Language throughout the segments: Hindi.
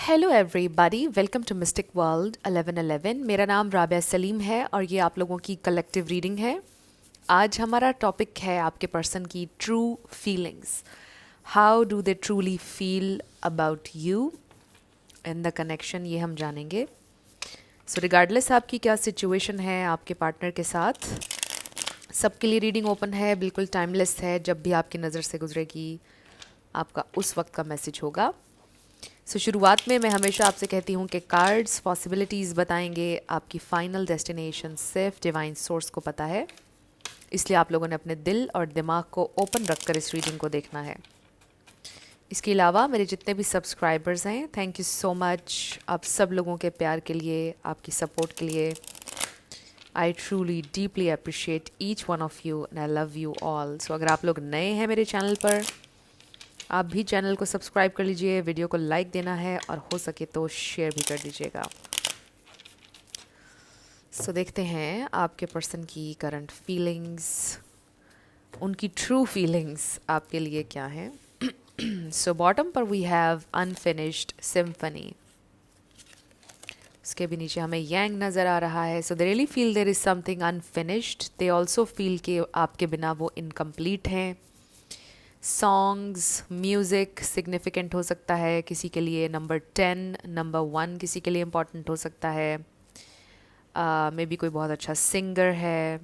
Hello everybody, welcome to mystic world 1111। मेरा नाम राबिया सलीम है और ये आप लोगों की कलेक्टिव रीडिंग है। आज हमारा टॉपिक है आपके पर्सन की true feelings. How do they truly feel about you in the connection, ये हम जानेंगे। सो रिगार्डलेस आपकी क्या सिचुएशन है आपके पार्टनर के साथ, सबके लिए रीडिंग ओपन है, बिल्कुल टाइमलेस है। जब भी आपकी नज़र से गुजरेगी आपका उस वक्त का मैसेज होगा। शुरुआत में मैं हमेशा आपसे कहती हूँ कि कार्ड्स पॉसिबिलिटीज़ बताएंगे, आपकी फाइनल डेस्टिनेशन सिर्फ डिवाइन सोर्स को पता है। इसलिए आप लोगों ने अपने दिल और दिमाग को ओपन रखकर इस रीडिंग को देखना है। इसके अलावा मेरे जितने भी सब्सक्राइबर्स हैं, थैंक यू सो मच आप सब लोगों के प्यार के लिए, आपकी सपोर्ट के लिए। I truly deeply appreciate each one of you and I love you all. So अगर आप लोग नए हैं मेरे चैनल पर, आप भी चैनल को सब्सक्राइब कर लीजिए, वीडियो को लाइक देना है और हो सके तो शेयर भी कर दीजिएगा। देखते हैं आपके पर्सन की करंट फीलिंग्स, उनकी ट्रू फीलिंग्स आपके लिए क्या हैं। बॉटम पर वी हैव अनफिनिश्ड सिम्फनी। उसके भी नीचे हमें यांग नज़र आ रहा है। They really feel there is something unfinished. They also feel कि आपके बिना वो इनकम्प्लीट हैं। सॉन्ग्स, म्यूज़िक सिग्निफिकेंट हो सकता है किसी के लिए। नंबर 10, नंबर 1 किसी के लिए इम्पॉर्टेंट हो सकता है। मे बी कोई बहुत अच्छा सिंगर है,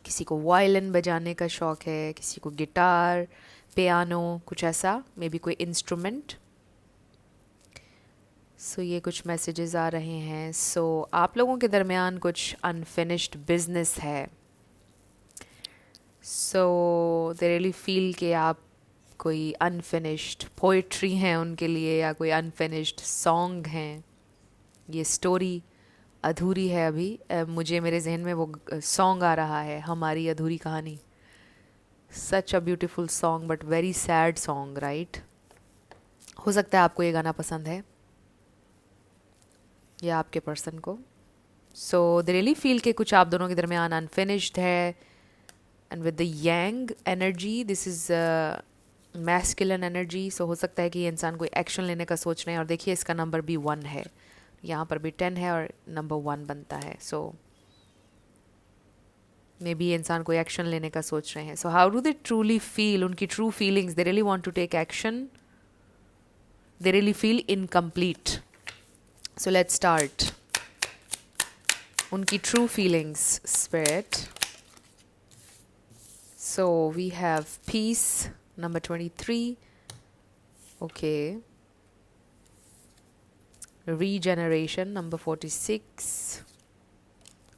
किसी को वायलिन बजाने का शौक़ है, किसी को गिटार, पियानो, कुछ ऐसा, मे बी कोई इंस्ट्रूमेंट। ये कुछ मैसेजेस आ रहे हैं। आप लोगों के दरमियान कुछ अनफिनिश्ड बिजनेस है। दे रियली फील कि आप कोई अनफिनिश्ड पोइट्री हैं उनके लिए, या कोई अनफिनिश्ड सॉन्ग हैं। ये स्टोरी अधूरी है अभी। मुझे मेरे जहन में वो सॉन्ग आ रहा है, हमारी अधूरी कहानी। Such a beautiful song but very sad song, right. हो सकता है आपको ये गाना पसंद है या आपके पर्सन को। दे रियली फील कि कुछ आप दोनों के दरमियान अनफिनिश्ड है। And with the young energy, this is masculine energy. हो सकता है कि ये इंसान कोई एक्शन लेने का सोच रहे हैं। और देखिए इसका नंबर भी 1 है, यहाँ पर भी 10 है और नंबर 1 बनता है। मे बी ये इंसान कोई एक्शन लेने का सोच रहे हैं। How do they truly feel, उनकी true feelings. They really want to take action, they really feel incomplete. Let's start. उनकी true feelings, spirit. We have peace, number 23। Okay. Regeneration, number 46।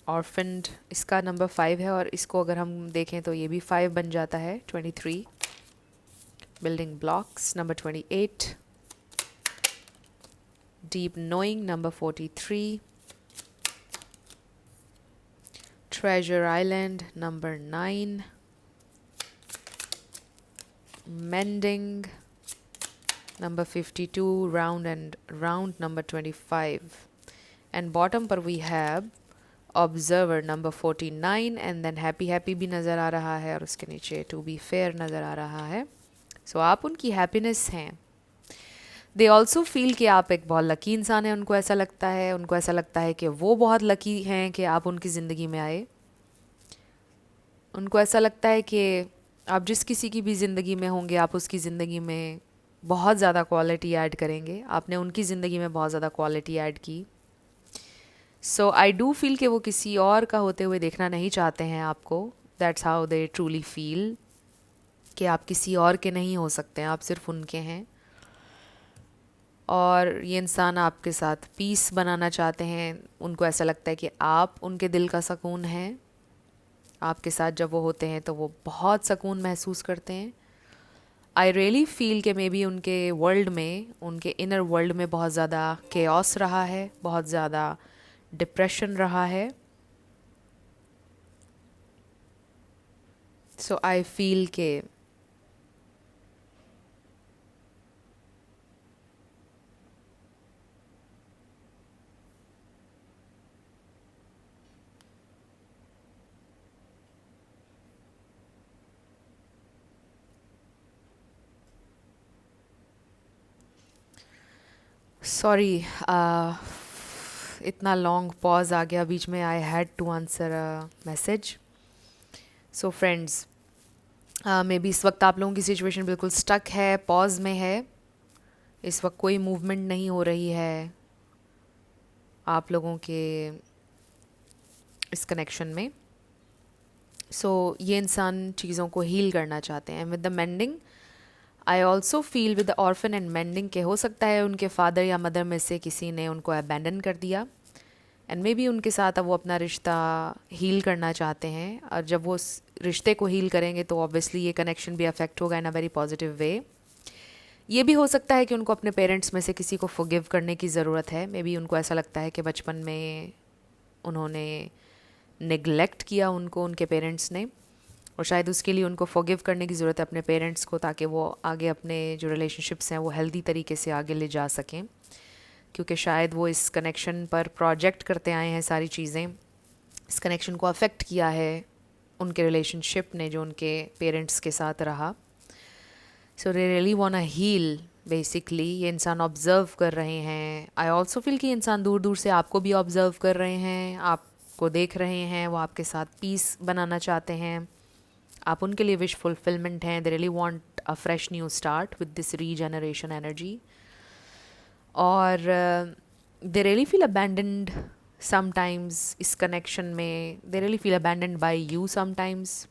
Orphaned, इसका नंबर 5 है और इसको अगर हम देखें तो ये भी 5 बन जाता है, 23। Building blocks, number 28। Deep knowing, number 43। Treasure island, number 9। Mending, number 52। Round and round, number 25। And bottom पर we have observer, number 49। And then happy happy भी नज़र आ रहा है और उसके नीचे टू बी फेयर नज़र आ रहा है। आप उनकी हैप्पीनेस हैं। दे ऑल्सो फील कि आप एक बहुत लकी इंसान हैं। उनको ऐसा लगता है, कि वो बहुत लकी हैं कि आप उनकी ज़िंदगी में आए। उनको ऐसा लगता है कि आप जिस किसी की भी ज़िंदगी में होंगे, आप उसकी ज़िंदगी में बहुत ज़्यादा क्वालिटी ऐड करेंगे। आपने उनकी ज़िंदगी में बहुत ज़्यादा क्वालिटी ऐड की। आई डू फील कि वो किसी और का होते हुए देखना नहीं चाहते हैं आपको। That's how they truly feel कि आप किसी और के नहीं हो सकते हैं, आप सिर्फ उनके हैं। और ये इंसान आपके साथ पीस बनाना चाहते हैं। उनको ऐसा लगता है कि आप उनके दिल का सुकून हैं। आपके साथ जब वो होते हैं तो वो बहुत सुकून महसूस करते हैं। आई रियली फील कि मे बी उनके वर्ल्ड में, उनके इनर वर्ल्ड में बहुत ज़्यादा केओस रहा है, बहुत ज़्यादा डिप्रेशन रहा है। आई फील के सॉरी, इतना लॉन्ग पॉज आ गया बीच में. I had to answer a message. So friends, maybe इस वक्त आप लोगों की सिचुएशन बिल्कुल स्टक है, पॉज में है. इस वक्त कोई मूवमेंट नहीं हो रही है आप लोगों के इस कनेक्शन में. सो ये इंसान चीज़ों को हील करना चाहते हैं. With the mending, I also feel with the orphan and mending के हो सकता है उनके फादर या मदर में से किसी ने उनको अबैंडन कर दिया, एंड मे बी उनके साथ अब वो अपना रिश्ता हील करना चाहते हैं. और जब वो उस रिश्ते को हील करेंगे तो ऑब्वियसली ये कनेक्शन भी अफेक्ट होगा इन अ वेरी पॉजिटिव वे. ये भी हो सकता है कि उनको अपने पेरेंट्स में से किसी को फॉरगिव करने की ज़रूरत है. मे बी उनको ऐसा लगता है कि बचपन में उन्होंने नेग्लेक्ट किया उनको उनके पेरेंट्स ने, और शायद उसके लिए उनको फॉरगिव करने की ज़रूरत है अपने पेरेंट्स को, ताकि वो आगे अपने जो रिलेशनशिप्स हैं वो हेल्दी तरीके से आगे ले जा सकें. क्योंकि शायद वो इस कनेक्शन पर प्रोजेक्ट करते आए हैं सारी चीज़ें. इस कनेक्शन को अफेक्ट किया है उनके रिलेशनशिप ने जो उनके पेरेंट्स के साथ रहा. So they really want heal basically. ये इंसान ऑब्ज़र्व कर रहे हैं. आई ऑल्सो फील कि इंसान दूर दूर से आपको भी ऑब्ज़र्व कर रहे हैं, आपको देख रहे हैं, वो आपके साथ पीस बनाना चाहते हैं. आप उनके लिए विश फुलफिलमेंट हैं. They really want a fresh new start with this regeneration energy. और they really feel abandoned sometimes इस कनेक्शन में. They really feel abandoned by you sometimes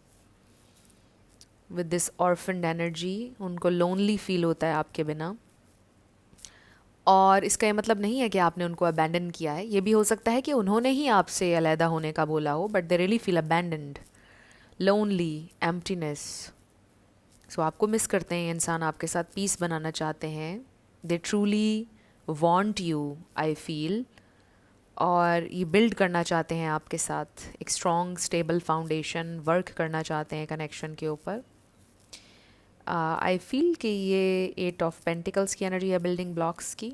with this orphaned energy. उनको लोनली फील होता है आपके बिना. और इसका ये मतलब नहीं है कि आपने उनको अबैंडन किया है. ये भी हो सकता है कि उन्होंने ही आपसे अलहदा होने का बोला हो, but they really feel abandoned, lonely, emptiness. So आपको मिस करते हैं इंसान, आपके साथ पीस बनाना चाहते हैं. They truly want you, I feel. और ये बिल्ड करना चाहते हैं आपके साथ एक स्ट्रॉन्ग स्टेबल फाउंडेशन, वर्क करना चाहते हैं कनेक्शन के ऊपर. आई फील कि ये 8 ऑफ पेंटिकल्स की एनर्जी है बिल्डिंग ब्लॉक्स की.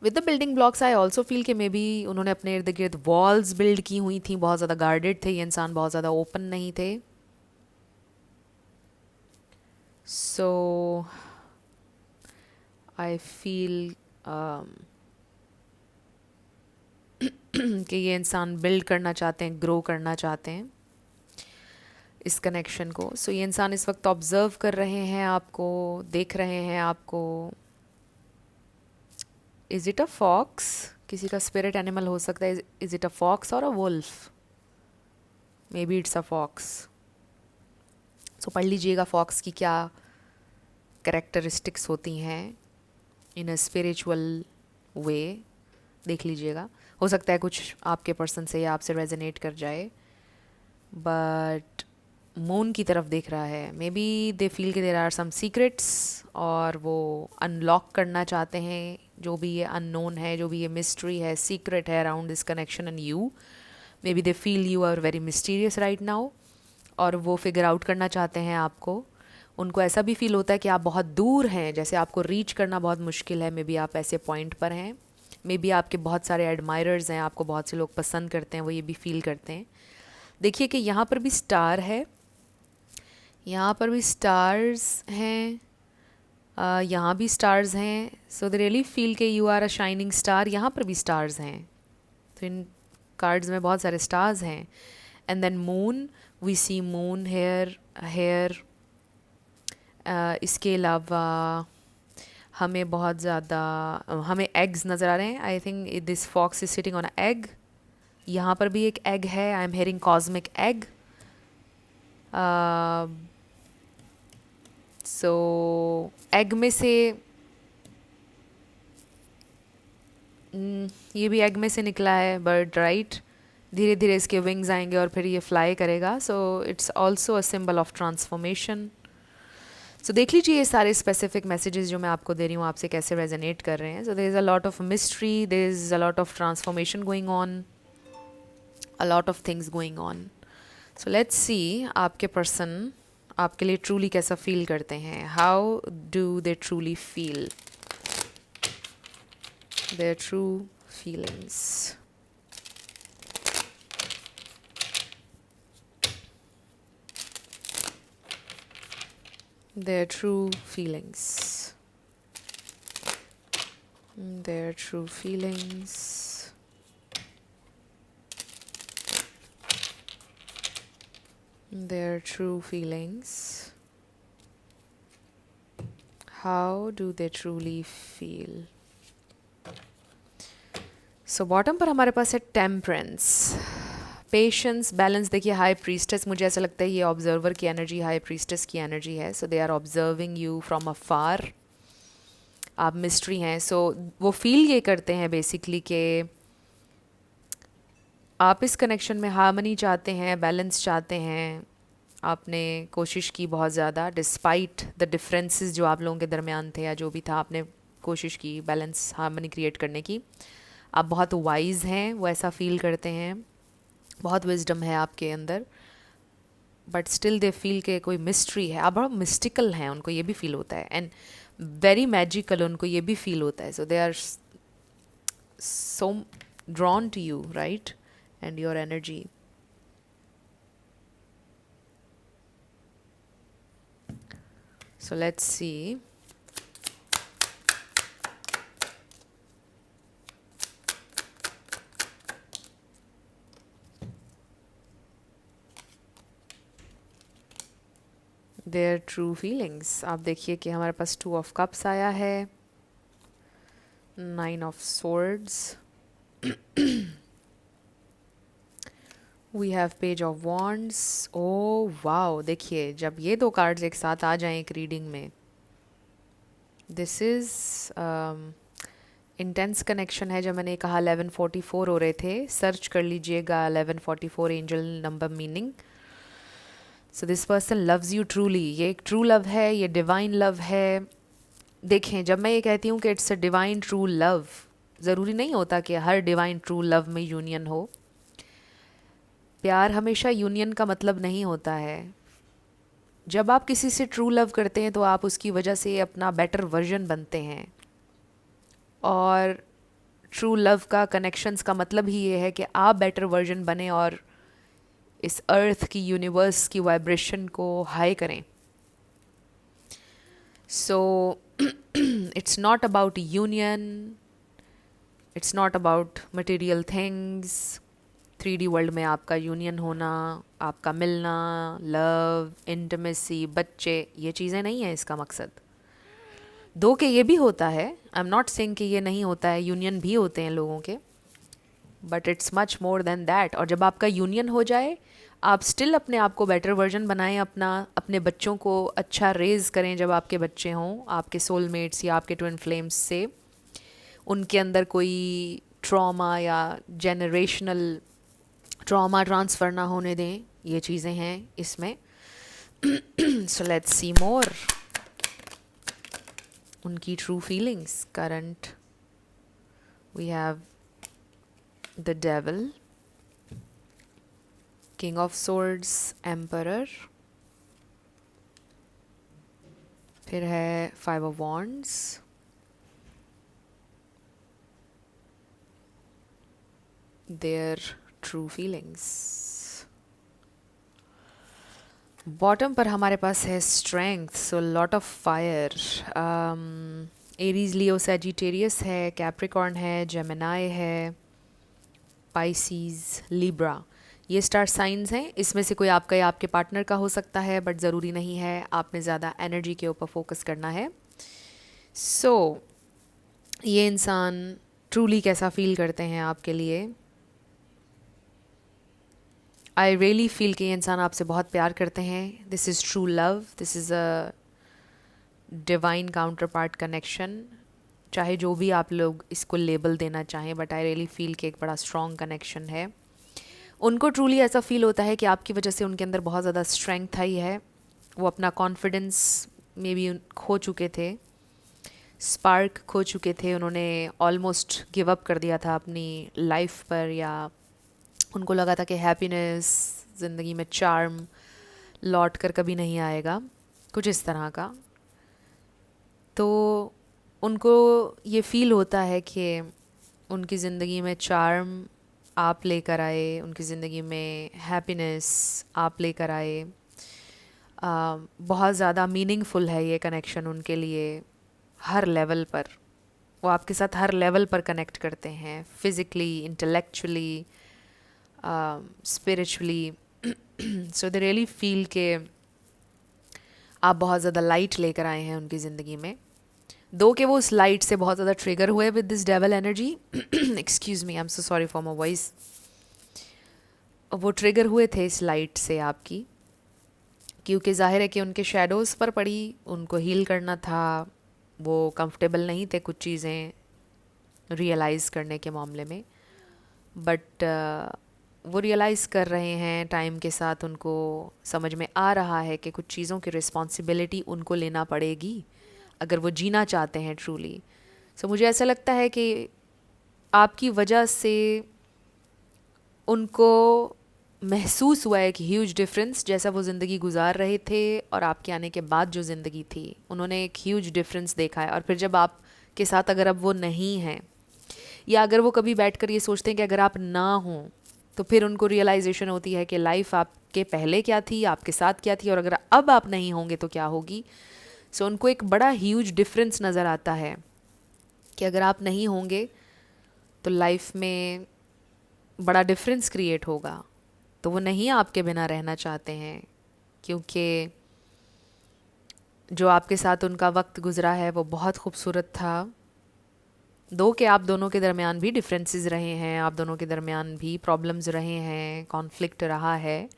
With the building blocks I also feel कि मे बी उन्होंने अपने इर्द गिर्द वॉल्स बिल्ड की हुई थी, बहुत ज़्यादा गार्डेड थे ये इंसान, बहुत ज़्यादा ओपन नहीं थे. सो आई फील कि ये इंसान बिल्ड करना चाहते हैं, ग्रो करना चाहते हैं इस कनेक्शन को. सो ये इंसान इस वक्त ऑब्जर्व कर रहे हैं आपको, देख रहे हैं आपको. Is it a fox? किसी का स्पिरिट एनिमल हो सकता है. इज़ इट अ फॉक्स और a wolf? Maybe it's a fox. So पढ़ लीजिएगा फॉक्स की क्या कैरेक्टरिस्टिक्स होती हैं इन अ स्पिरिचुअल वे. देख लीजिएगा, हो सकता है कुछ आपके पर्सन से या आपसे रेजोनेट कर जाए. बट मून की तरफ देख रहा है. मे बी दे फील कि देर आर सम सीक्रेट्स, और वो अनलॉक करना चाहते हैं जो भी ये अननोन है, जो भी ये मिस्ट्री है, सीक्रेट है around this connection and you. Maybe they feel you are very mysterious right now, और वो फिगर आउट करना चाहते हैं आपको. उनको ऐसा भी फील होता है कि आप बहुत दूर हैं, जैसे आपको रीच करना बहुत मुश्किल है. मे बी आप ऐसे पॉइंट पर हैं. मे बी आपके बहुत सारे एडमायरर्स हैं, आपको बहुत से लोग पसंद करते हैं, वो ये भी फील करते हैं. देखिए कि यहाँ पर भी स्टार है, यहाँ पर भी स्टार्स हैं, यहाँ भी स्टार्स हैं. सो दे रियली फील के you are a shining star. यहाँ पर भी स्टार्स हैं, तो इन कार्ड्स में बहुत सारे स्टार्स हैं. And then moon, we see moon here here. इसके अलावा हमें बहुत ज़्यादा हमें एग्स नज़र आ रहे हैं. I think this fox is sitting on a egg. यहाँ पर भी एक एग है. I am hearing cosmic egg. So egg में से ये भी एग में से निकला है बर्ड, राइट. धीरे धीरे इसके विंग्स आएंगे और फिर ये फ्लाई करेगा. So it's also a symbol of transformation. So देख लीजिए ये सारे स्पेसिफिक मैसेजेस जो मैं आपको दे रही हूँ आपसे कैसे रेजोनेट कर रहे हैं. So there is a lot of mystery, there is a lot of transformation going on, a lot of things going on. So let's see आपके पर्सन आपके लिए ट्रूली कैसा फील करते हैं. How do they truly feel, their true feelings. Their true feelings. their true feelings. Their true feelings. How do they truly feel? So bottom पर हमारे पास है टेम्परेंस, पेशेंस, बैलेंस. देखिए हाई प्रीस्टेस, मुझे ऐसा लगता है ये ऑब्जर्वर की एनर्जी, हाई प्रीस्टेस की एनर्जी है. So they are observing you from afar. आप मिस्ट्री हैं. सो वो फील ये करते हैं बेसिकली कि आप इस कनेक्शन में हार्मनी चाहते हैं, बैलेंस चाहते हैं. आपने कोशिश की बहुत ज़्यादा, डिस्पाइट द डिफरेंसेस जो आप लोगों के दरमियान थे या जो भी था, आपने कोशिश की बैलेंस, हार्मनी क्रिएट करने की. आप बहुत वाइज हैं, वो ऐसा फील करते हैं, बहुत विजडम है आपके अंदर. बट स्टिल दे फील के कोई मिस्ट्री है. आप बहुत मिस्टिकल हैं, उनको ये भी फील होता है. एंड वेरी मैजिकल, उनको ये भी फील होता है. So they are so drawn to you, right, and your energy. So let's see. Their true feelings. आप देखिए कि हमारे पास 2 of Cups आया है, 9 of Swords. We have Page of Wands. Oh wow, देखिए जब ये 2 कार्ड्स एक साथ आ जाएं एक रीडिंग में, दिस इज़ इंटेंस कनेक्शन है. जब मैंने कहा 1144 हो रहे थे, सर्च कर लीजिएगा 1144 angel number meaning. So this person loves you truly. ये एक ट्रू लव है, ये डिवाइन लव है. देखें, जब मैं ये कहती हूँ कि it's a divine true love, ज़रूरी नहीं होता कि हर डिवाइन ट्रू लव में यूनियन हो. प्यार हमेशा यूनियन का मतलब नहीं होता है. जब आप किसी से ट्रू लव करते हैं तो आप उसकी वजह से अपना बेटर वर्जन बनते हैं. और ट्रू लव का, कनेक्शंस का मतलब ही ये है कि आप बेटर वर्जन बने और इस अर्थ की, यूनिवर्स की वाइब्रेशन को हाई करें. So it's not about union, it's not about material things. 3D world में आपका यूनियन होना, आपका मिलना, लव, इंटीमेसी, बच्चे, ये चीज़ें नहीं हैं इसका मकसद. दो के ये भी होता है, आई एम नॉट सेइंग कि ये नहीं होता है, यूनियन भी होते हैं लोगों के, but it's much more than that. और जब आपका यूनियन हो जाए, आप स्टिल अपने आप को बेटर वर्जन बनाएं, अपने बच्चों को अच्छा रेज करें. जब आपके बच्चे हों, आपके सोलमेट्स या आपके ट्विन फ्लेम्स से, उनके अंदर कोई ट्रॉमा या जेनरेशनल ट्रॉमा ट्रांसफ़र ना होने दें. ये चीज़ें हैं इसमें. So let's see more. उनकी true feelings current. We have the devil, king of swords, emperor, फिर है 5 of wands, their true feelings. Bottom पर हमारे पास है strength, so lot of fire. Aries, Leo, Sagittarius है, कैप्रिकॉर्न है, जेमिनाई है, पाइसीज, लिब्रा. ये स्टार साइंस हैं. इसमें से कोई आपका या आपके पार्टनर का हो सकता है, बट ज़रूरी नहीं है. आपने ज़्यादा एनर्जी के ऊपर फोकस करना है. सो ये इंसान ट्रूली कैसा फील करते हैं आपके लिए. आई रियली फील कि ये इंसान आपसे बहुत प्यार करते हैं. This is true love, this is a divine counter part connection. चाहे जो भी आप लोग इसको लेबल देना चाहें, बट आई रियली फील कि एक बड़ा स्ट्रॉन्ग कनेक्शन है. उनको ट्रूली ऐसा फील होता है कि आपकी वजह से उनके अंदर बहुत ज़्यादा स्ट्रेंथ आई है. वो अपना कॉन्फिडेंस में भी खो चुके थे, स्पार्क खो चुके थे. उन्होंने ऑलमोस्ट गिव अप कर दिया था अपनी लाइफ पर, या उनको लगा था कि हैप्पीनेस, ज़िंदगी में चार्म लौट कर कभी नहीं आएगा, कुछ इस तरह का. तो उनको ये फील होता है कि उनकी ज़िंदगी में चार्म आप लेकर आए, उनकी ज़िंदगी में हैप्पीनेस आप लेकर आए. बहुत ज़्यादा मीनिंगफुल है ये कनेक्शन उनके लिए हर लेवल पर. वो आपके साथ हर लेवल पर कनेक्ट करते हैं, physically, intellectually, spiritually. So they really feel के आप बहुत ज़्यादा लाइट लेकर आए हैं उनकी ज़िंदगी में। दो कि वो उस लाइट से बहुत ज़्यादा ट्रिगर हुए with this devil energy. Excuse me, I am so sorry for my voice. वो ट्रिगर हुए थे इस लाइट से आपकी, क्योंकि जाहिर है कि उनके शेडोज़ पर पड़ी, उनको हील करना था, वो कंफर्टेबल नहीं थे कुछ चीज़ें रियलाइज़ करने के मामले में, बट वो रियलाइज़ कर रहे हैं टाइम के साथ। उनको समझ में आ रहा है कि कुछ चीज़ों की रिस्पॉन्सिबिलिटी उनको लेना पड़ेगी अगर वो जीना चाहते हैं ट्रूली। सो मुझे ऐसा लगता है कि आपकी वजह से उनको महसूस हुआ है एक ह्यूज डिफरेंस, जैसा वो ज़िंदगी गुजार रहे थे और आपके आने के बाद जो ज़िंदगी थी, उन्होंने एक ह्यूज डिफरेंस देखा है। और फिर जब आपके साथ अगर अब वो नहीं हैं, या अगर वो कभी बैठकर ये सोचते हैं कि अगर आप ना हों, तो फिर उनको रियलाइजेशन होती है कि लाइफ आपके पहले क्या थी, आपके साथ क्या थी, और अगर अब आप नहीं होंगे तो क्या होगी। सो उनको एक बड़ा ह्यूज डिफरेंस नज़र आता है कि अगर आप नहीं होंगे तो लाइफ में बड़ा डिफरेंस क्रिएट होगा। तो वो नहीं आपके बिना रहना चाहते हैं, क्योंकि जो आपके साथ उनका वक्त गुजरा है वो बहुत खूबसूरत था। दो कि आप दोनों के दरमियान भी डिफरेंसेस रहे हैं, आप दोनों के दरमियान भी प्रॉब्लम्स रहे हैं, कॉन्फ्लिक्ट रहा है,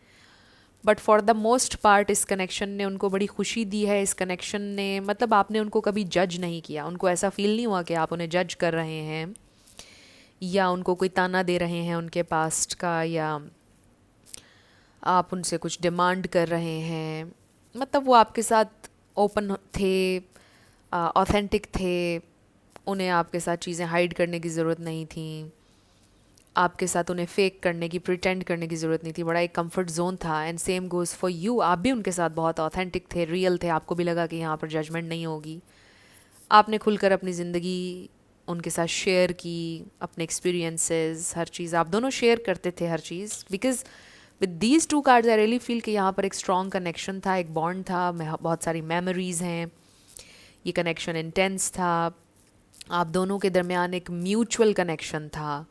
but for the most part इस कनेक्शन ने उनको बड़ी खुशी दी है। इस कनेक्शन ने, मतलब आपने उनको कभी जज नहीं किया, उनको ऐसा फील नहीं हुआ कि आप उन्हें जज कर रहे हैं या उनको कोई ताना दे रहे हैं उनके पास्ट का, या आप उनसे कुछ डिमांड कर रहे हैं। मतलब वो आपके साथ ओपन थे, ऑथेंटिक थे, उन्हें आपके साथ चीज़ें हाइड करने की ज़रूरत नहीं थी, आपके साथ उन्हें फेक करने की, प्रिटेंड करने की ज़रूरत नहीं थी। बड़ा एक कंफर्ट जोन था। And same goes for you, आप भी उनके साथ बहुत ऑथेंटिक थे, रियल थे। आपको भी लगा कि यहाँ पर जजमेंट नहीं होगी। आपने खुलकर अपनी ज़िंदगी उनके साथ शेयर की, अपने एक्सपीरियंसेस, हर चीज़ आप दोनों शेयर करते थे, हर चीज़। Because with these two cards I really feel कि यहाँ पर एक स्ट्रॉन्ग कनेक्शन था, एक बॉन्ड था, बहुत सारी मेमोरीज़ हैं, ये कनेक्शन इंटेंस था, आप दोनों के दरमियान एक म्यूचुअल कनेक्शन था,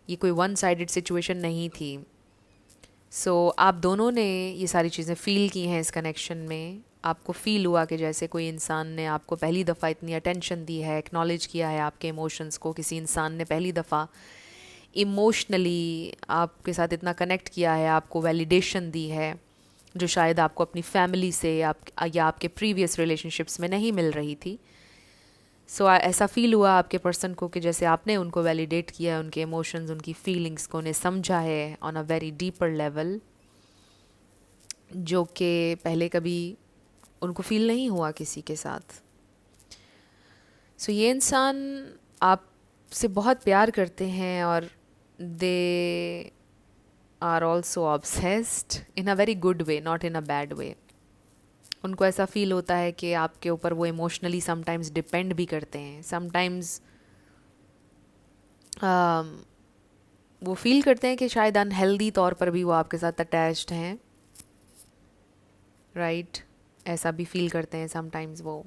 ये कोई वन साइडेड सिचुएशन नहीं थी। सो आप दोनों ने ये सारी चीज़ें फ़ील की हैं इस कनेक्शन में। आपको फ़ील हुआ कि जैसे कोई इंसान ने आपको पहली दफ़ा इतनी अटेंशन दी है, एक्नॉलेज किया है आपके इमोशंस को, किसी इंसान ने पहली दफ़ा इमोशनली आपके साथ इतना कनेक्ट किया है, आपको वैलिडेशन दी है, जो शायद आपको अपनी फैमिली से या आपके प्रीवियस रिलेशनशिप्स में नहीं मिल रही थी। सो ऐसा फ़ील हुआ आपके पर्सन को कि जैसे आपने उनको वैलिडेट किया है, उनके इमोशंस, उनकी फीलिंग्स को, उन्हें समझा है on a very deeper level, जो कि पहले कभी उनको फ़ील नहीं हुआ किसी के साथ। सो ये इंसान आपसे बहुत प्यार करते हैं और they are also obsessed in a very good way, not in a bad way. उनको ऐसा फील होता है कि आपके ऊपर वो इमोशनली समटाइम्स डिपेंड भी करते हैं, समटाइम्स वो फील करते हैं कि शायद अनहेल्दी तौर पर भी वो आपके साथ अटैच्ड हैं, राइट? ऐसा भी फील करते हैं समटाइम्स वो।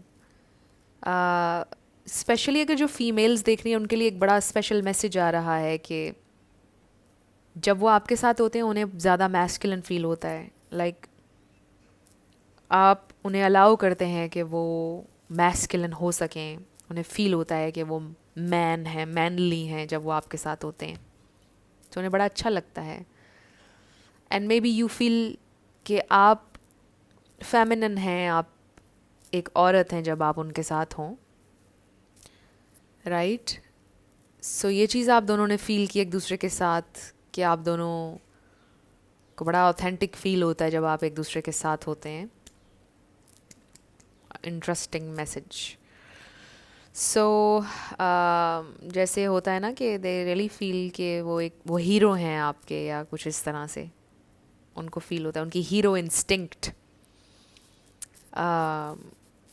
स्पेशली अगर जो फीमेल्स देख रही हैं, उनके लिए एक बड़ा स्पेशल मैसेज आ रहा है कि जब वो आपके साथ होते हैं उन्हें ज़्यादा मैस्कुलिन फील होता है। लाइक आप उन्हें अलाउ करते हैं कि वो मैस्कुलिन हो सकें, उन्हें फील होता है कि वो मैन है, मैनली हैं जब वो आपके साथ होते हैं, तो उन्हें बड़ा अच्छा लगता है। And may be you feel कि आप फेमिनिन हैं, आप एक औरत हैं जब आप उनके साथ हों, राइट? सो ये चीज़ आप दोनों ने फील की एक दूसरे के साथ कि आप दोनों को बड़ा ऑथेंटिक फील होता है जब आप एक दूसरे के साथ होते हैं। Interesting message. सो जैसे होता है ना कि दे रियली फील कि वो हीरो हैं आपके, या कुछ इस तरह से उनको फील होता है, उनकी हीरो इंस्टिंक्ट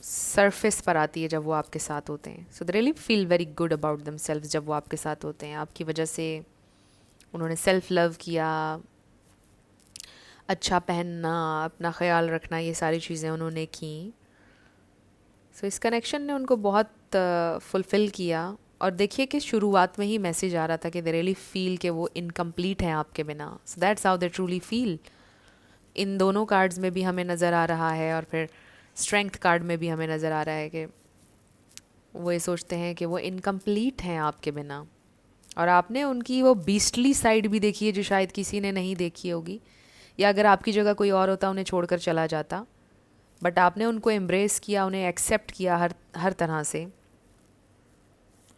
सरफेस पर आती है जब वो आपके साथ होते हैं। So they really feel very good about themselves जब वो आपके साथ होते हैं। आपकी वजह से उन्होंने सेल्फ लव किया, अच्छा पहनना, अपना ख्याल रखना, ये सारी चीज़ें उन्होंने की। सो इस कनेक्शन ने उनको बहुत फुलफ़िल किया, और देखिए कि शुरुआत में ही मैसेज आ रहा था कि दे रियली फील कि वो इनकम्प्लीट हैं आपके बिना. So that's how they truly feel. इन दोनों कार्ड्स में भी हमें नज़र आ रहा है और फिर स्ट्रेंथ कार्ड में भी हमें नज़र आ रहा है कि वो ये सोचते हैं कि वो इनकम्प्लीट हैं आपके बिना. और आपने उनकी वो बीस्टली साइड भी देखी है जो शायद किसी ने नहीं देखी होगी, या अगर आपकी जगह कोई और होता उन्हें छोड़कर चला जाता. बट आपने उनको एम्ब्रेस किया, उन्हें एक्सेप्ट किया हर हर तरह से.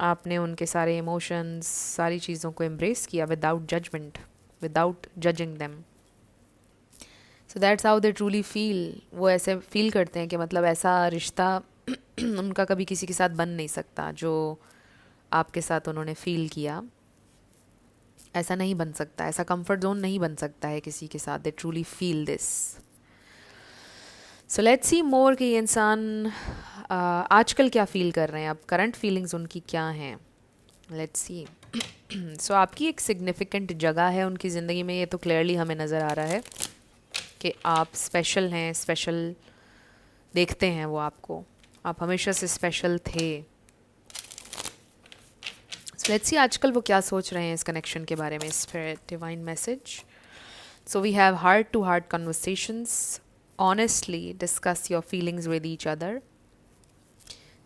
आपने उनके सारे इमोशंस, सारी चीज़ों को एम्ब्रेस किया without judgement, without judging them. So that's how they truly feel. वो ऐसे फील करते हैं कि मतलब ऐसा रिश्ता उनका कभी किसी के साथ बन नहीं सकता जो आपके साथ उन्होंने फील किया. ऐसा नहीं बन सकता, ऐसा कंफर्ट जोन नहीं बन सकता है किसी के साथ. They truly feel this. So let's see more कि ये इंसान आजकल क्या फ़ील कर रहे हैं, अब करंट फीलिंग्स उनकी क्या हैं. Let's see. सो आपकी एक सिग्निफिकेंट जगह है उनकी ज़िंदगी में, ये तो क्लियरली हमें नज़र आ रहा है कि आप स्पेशल हैं, स्पेशल देखते हैं वो आपको, आप हमेशा से स्पेशल थे. सो लेट्स सी आजकल वो क्या सोच रहे हैं इस कनेक्शन के बारे में. Spirit, divine message. So we have heart to heart conversations, honestly discuss your feelings with each other.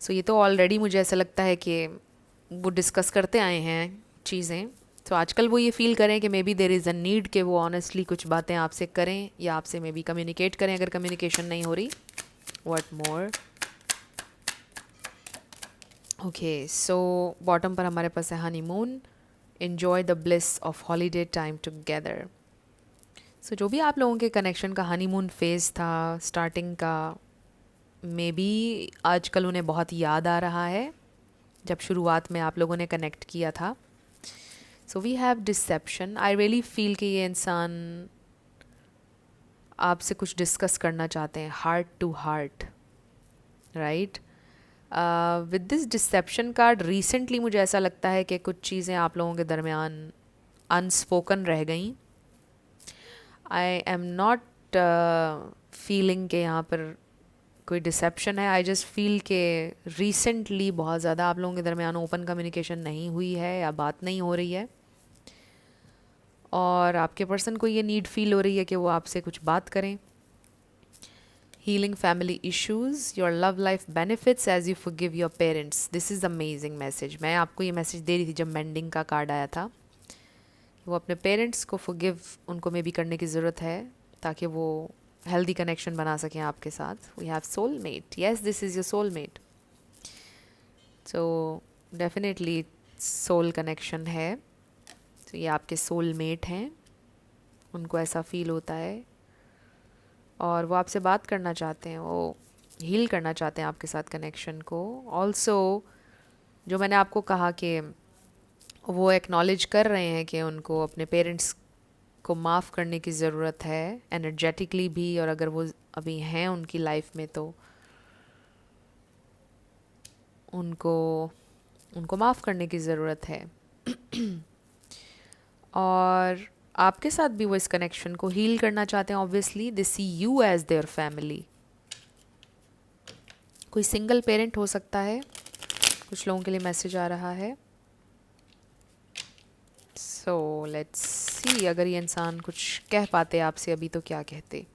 So ये तो ऑलरेडी मुझे ऐसा लगता है कि वो डिस्कस करते आए हैं चीज़ें. तो आजकल वो ये फ़ील करें कि may be there is a need कि वो ऑनेस्टली कुछ बातें आपसे करें या आपसे मे बी कम्युनिकेट करें अगर कम्युनिकेशन नहीं हो रही. What more. Okay, so bottom पर हमारे पास है honeymoon. Enjoy the bliss of holiday time together. So जो भी आप लोगों के कनेक्शन का हनीमून फेज़ था स्टार्टिंग का, मे बी आजकल उन्हें बहुत याद आ रहा है जब शुरुआत में आप लोगों ने कनेक्ट किया था. So we have deception. I really feel कि ये इंसान आपसे कुछ डिस्कस करना चाहते हैं, heart to heart, right. With this deception card recently मुझे ऐसा लगता है कि कुछ चीज़ें आप लोगों के दरमियान अनस्पोकन रह गई. आई एम नॉट फीलिंग के यहाँ पर कोई डिसेप्शन है. आई जस्ट फील के रिसेंटली बहुत ज़्यादा आप लोगों के दरमियान ओपन कम्युनिकेशन नहीं हुई है या बात नहीं हो रही है, और आपके पर्सन को ये नीड फील हो रही है कि वो आपसे कुछ बात करें. Healing family issues, your love life benefits as you forgive your parents. This is amazing message. मैं आपको ये मैसेज दे रही थी जब मेंडिंग का कार्ड आया था. वो अपने पेरेंट्स को फॉरगिव उनको मे बी करने की ज़रूरत है ताकि वो हेल्दी कनेक्शन बना सकें आपके साथ. We have soulmate. Yes, this is your soulmate. So definitely soul connection है. तो ये आपके सोलमेट हैं, उनको ऐसा फील होता है और वो आपसे बात करना चाहते हैं, वो हील करना चाहते हैं आपके साथ कनेक्शन को. ऑल्सो जो मैंने आपको कहा कि वो एक्नॉलेज कर रहे हैं कि उनको अपने पेरेंट्स को माफ़ करने की ज़रूरत है, एनर्जेटिकली भी, और अगर वो अभी हैं उनकी लाइफ में तो उनको उनको माफ़ करने की ज़रूरत है. और आपके साथ भी वो इस कनेक्शन को हील करना चाहते हैं. Obviously they see you as their family. कोई सिंगल पेरेंट हो सकता है, कुछ लोगों के लिए मैसेज आ रहा है. सो लेट्स सी अगर ये इंसान कुछ कह पाते आपसे अभी तो क्या कहते.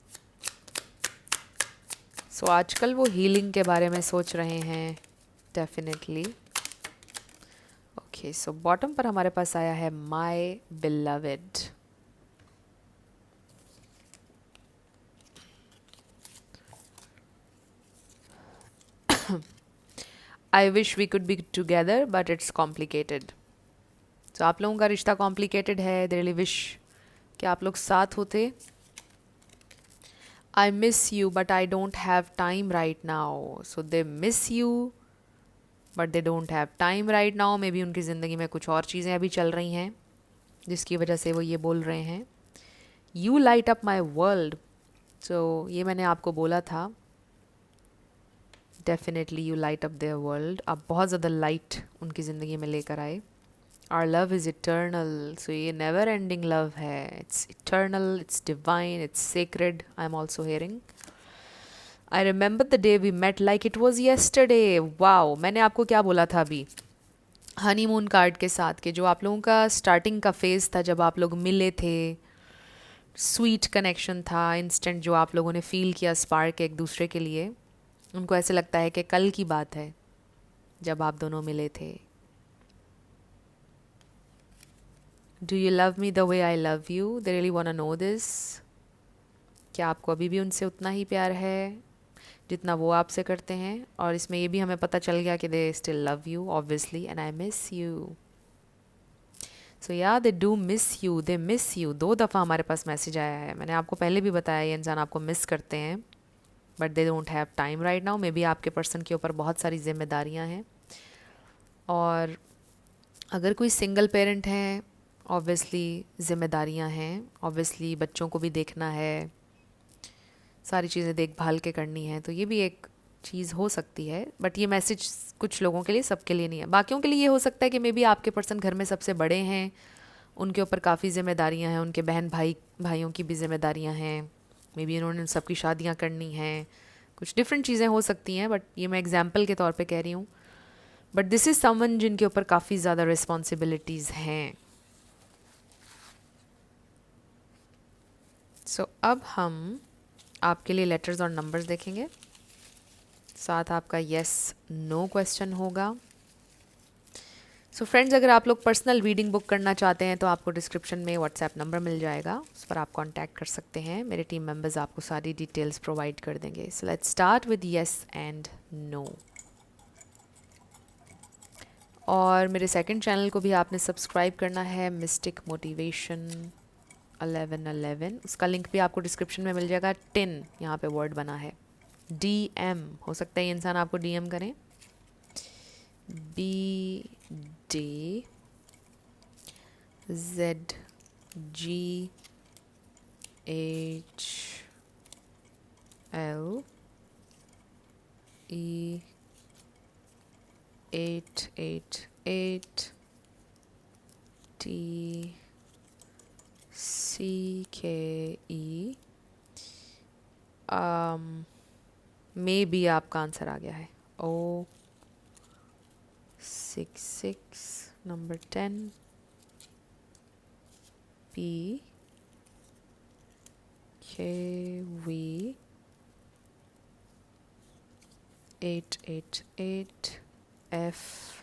सो आजकल वो हीलिंग के बारे में सोच रहे हैं डेफिनेटली. ओके, सो बॉटम पर हमारे पास आया है my beloved. I wish we could be together but it's complicated. तो आप लोगों का रिश्ता कॉम्प्लिकेटेड है. दे रियली विश कि आप लोग साथ होते. आई miss you but I don't have time right now. So they miss you but they don't have time right now. May be उनकी ज़िंदगी में कुछ और चीज़ें अभी चल रही हैं जिसकी वजह से वो ये बोल रहे हैं. You light up my world. So ये मैंने आपको बोला था, definitely you light up their world. आप बहुत ज़्यादा लाइट उनकी ज़िंदगी में लेकर आए. Our love is eternal. So ये नेवर एंडिंग लव है. It's eternal, it's divine, it's sacred. I am also hearing. I remember the day we met like it was yesterday. Wow, मैंने आपको क्या बोला था अभी. हनीमून कार्ड के साथ के जो आप लोगों का स्टार्टिंग का फेज़ था जब आप लोग मिले थे, स्वीट कनेक्शन था, इंस्टेंट जो आप लोगों ने फील किया स्पार्क एक दूसरे के लिए, उनको ऐसे लगता है कि कल की बात है जब आप दोनों मिले थे. Do you love me the way I love you? They really want to know this. क्या आपको अभी भी उनसे उतना ही प्यार है जितना वो आपसे करते हैं? और इसमें ये भी हमें पता चल गया कि they still love you obviously and I miss you. So yeah they do miss you, they miss you. 2 दफ़ा हमारे पास मैसेज आया है. मैंने आपको पहले भी बताया ये इंसान आपको मिस करते हैं but they don't have time right now. May be आपके पर्सन के ऊपर बहुत सारी जिम्मेदारियां हैं. और अगर कोई सिंगल पेरेंट हैं, ऑब्वियसली ज़िम्मेदारियां हैं, ऑब्वियसली बच्चों को भी देखना है, सारी चीज़ें देखभाल के करनी है, तो ये भी एक चीज़ हो सकती है. बट ये मैसेज कुछ लोगों के लिए, सबके लिए नहीं है. बाकियों के लिए ये हो सकता है कि मे बी आपके पर्सन घर में सबसे बड़े हैं, उनके ऊपर काफ़ी ज़िम्मेदारियां हैं, उनके बहन भाइयों की भी ज़िम्मेदारियां हैं, मे बी उन्होंने सबकी शादियां करनी हैं, कुछ डिफरेंट चीज़ें हो सकती हैं. बट ये मैं एग्जाम्पल के तौर पे कह रही हूँ. बट दिस इज़ समवन जिनके ऊपर काफ़ी ज़्यादा रिस्पॉन्सिबिलिटीज़ हैं. सो अब हम आपके लिए लेटर्स और नंबर्स देखेंगे, साथ आपका येस नो क्वेश्चन होगा. सो फ्रेंड्स, अगर आप लोग पर्सनल रीडिंग बुक करना चाहते हैं तो आपको डिस्क्रिप्शन में व्हाट्सएप नंबर मिल जाएगा, उस पर आप कांटेक्ट कर सकते हैं. मेरे टीम मेंबर्स आपको सारी डिटेल्स प्रोवाइड कर देंगे. So let's start with yes and no. और मेरे सेकंड चैनल को भी आपने सब्सक्राइब करना है, मिस्टिक मोटिवेशन 1111. उसका लिंक भी आपको डिस्क्रिप्शन में मिल जाएगा. 10 यहाँ पे वर्ड बना है. DM हो सकता है ये इंसान आपको DM करें. BDZGH888TCKE. मे बी आपका आंसर आ गया है. 066 number 10 PKV 888 FEU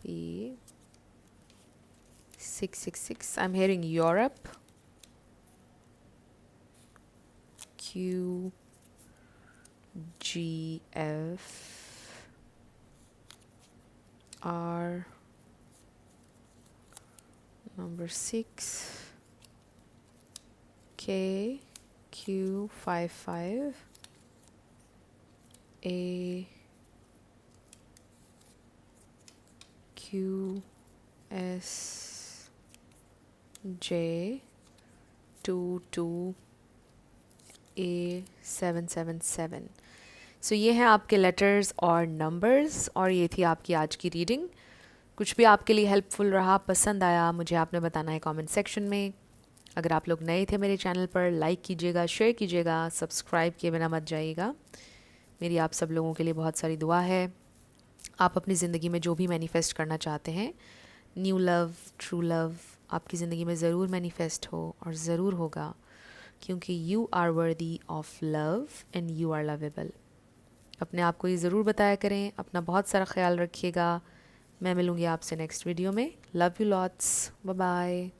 P 666. I'm hearing Europe. QGF R number 6 KQ55 AQSJ22 A777. सो ये हैं आपके लेटर्स और नंबर्स, और ये थी आपकी आज की रीडिंग. कुछ भी आपके लिए हेल्पफुल रहा, पसंद आया, मुझे आपने बताना है कमेंट सेक्शन में. अगर आप लोग नए थे मेरे चैनल पर, लाइक कीजिएगा, शेयर कीजिएगा, सब्सक्राइब किए बिना मत जाइएगा. मेरी आप सब लोगों के लिए बहुत सारी दुआ है. आप अपनी ज़िंदगी में जो भी मैनिफेस्ट करना चाहते हैं, न्यू लव, ट्रू लव, आपकी ज़िंदगी में ज़रूर मैनिफेस्ट हो और ज़रूर होगा, क्योंकि you are worthy of love and you are lovable. अपने आप को ये ज़रूर बताया करें. अपना बहुत सारा ख्याल रखिएगा. मैं मिलूँगी आपसे नेक्स्ट वीडियो में. Love you lots. Bye bye.